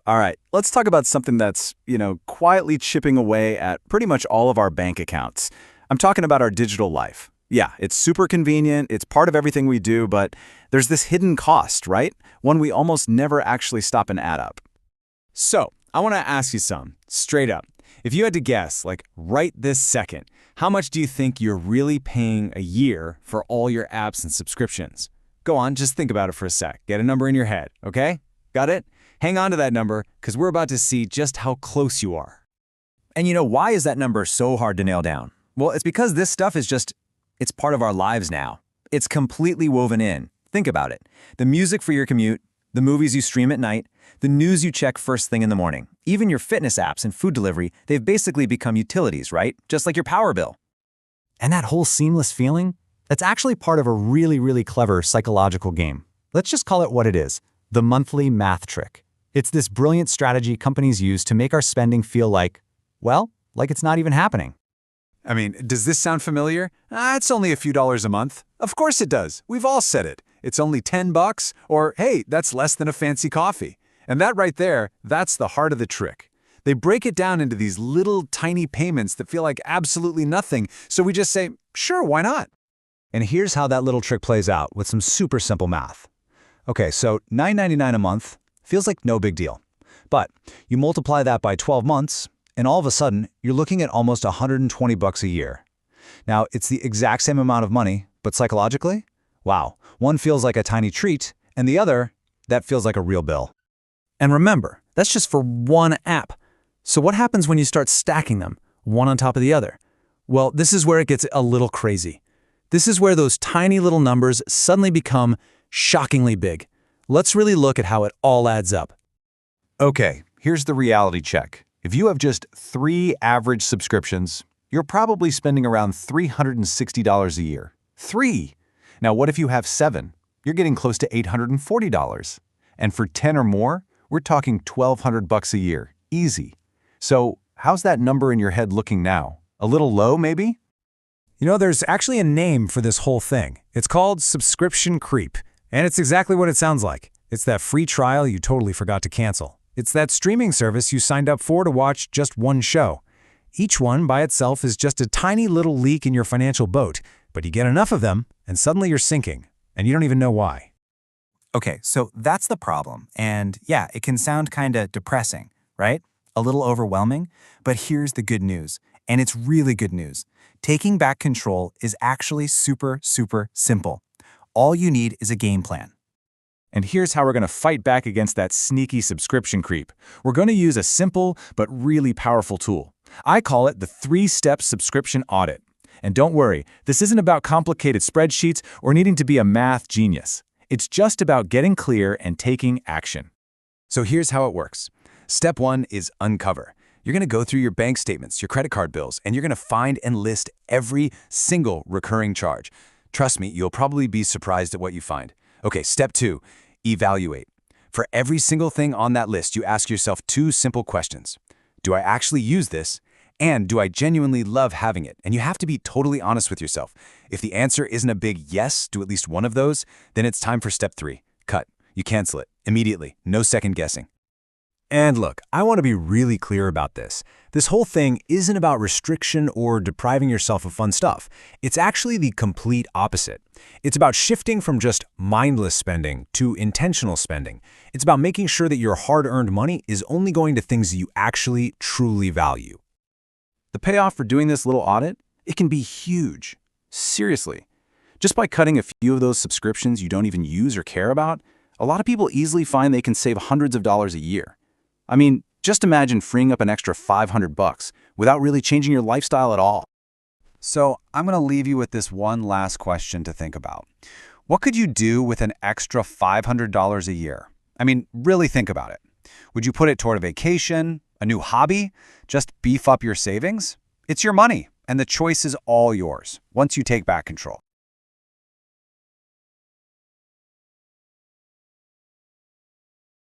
All right, let's talk about something that's, quietly chipping away at pretty much all of our bank accounts. I'm talking about our digital life. Yeah, it's super convenient, it's part of everything we do, but there's this hidden cost, right? One we almost never actually stop and add up. So, I want to ask you some, straight up. If you had to guess, like right this second, how much do you think you're really paying a year for all your apps and subscriptions? Go on, just think about it for a sec. Get a number in your head, okay? Got it? Hang on to that number, because we're about to see just how close you are. And why is that number so hard to nail down? Well, it's because this stuff is it's part of our lives now. It's completely woven in. Think about it. The music for your commute, the movies you stream at night, the news you check first thing in the morning, even your fitness apps and food delivery, they've basically become utilities, right? Just like your power bill. And that whole seamless feeling, that's actually part of a really, really clever psychological game. Let's just call it what it is, the monthly math trick. It's this brilliant strategy companies use to make our spending feel like it's not even happening. I mean, does this sound familiar? It's only a few dollars a month. Of course it does. We've all said it. It's only $10, or hey, that's less than a fancy coffee. And that right there, that's the heart of the trick. They break it down into these little tiny payments that feel like absolutely nothing, so we just say, sure, why not? And here's how that little trick plays out with some super simple math. Okay, so $9.99 a month feels like no big deal. But you multiply that by 12 months, and all of a sudden, you're looking at almost $120 a year. Now, it's the exact same amount of money, but psychologically, wow, one feels like a tiny treat, and the other, that feels like a real bill. And remember, that's just for one app. So what happens when you start stacking them, one on top of the other? Well, this is where it gets a little crazy. This is where those tiny little numbers suddenly become shockingly big. Let's really look at how it all adds up. Okay, here's the reality check. If you have just 3 average subscriptions, you're probably spending around $360 a year. 3! Now, what if you have 7? You're getting close to $840. And for 10 or more, we're talking $1,200 a year. Easy. So, how's that number in your head looking now? A little low, maybe? There's actually a name for this whole thing. It's called subscription creep. And it's exactly what it sounds like. It's that free trial you totally forgot to cancel. It's that streaming service you signed up for to watch just one show. Each one by itself is just a tiny little leak in your financial boat, but you get enough of them, and suddenly you're sinking, and you don't even know why. Okay, so that's the problem. And yeah, it can sound kind of depressing, right? A little overwhelming. But here's the good news, and it's really good news. Taking back control is actually super, super simple. All you need is a game plan. And here's how we're going to fight back against that sneaky subscription creep. We're going to use a simple but really powerful tool. I call it the 3-step subscription audit. And don't worry, this isn't about complicated spreadsheets or needing to be a math genius. It's just about getting clear and taking action. So here's how it works. Step 1 is uncover. You're going to go through your bank statements, your credit card bills, and you're going to find and list every single recurring charge. Trust me, you'll probably be surprised at what you find. Okay, step 2, evaluate. For every single thing on that list, you ask yourself 2 simple questions. Do I actually use this? And do I genuinely love having it? And you have to be totally honest with yourself. If the answer isn't a big yes to at least one of those, then it's time for step 3, cut. You cancel it immediately, no second guessing. And look, I want to be really clear about this. This whole thing isn't about restriction or depriving yourself of fun stuff. It's actually the complete opposite. It's about shifting from just mindless spending to intentional spending. It's about making sure that your hard-earned money is only going to things you actually, truly value. The payoff for doing this little audit, it can be huge. Seriously. Just by cutting a few of those subscriptions you don't even use or care about, a lot of people easily find they can save hundreds of dollars a year. I mean, just imagine freeing up an extra $500 without really changing your lifestyle at all. So I'm going to leave you with this one last question to think about. What could you do with an extra $500 a year? I mean, really think about it. Would you put it toward a vacation, a new hobby, just beef up your savings? It's your money, and the choice is all yours once you take back control.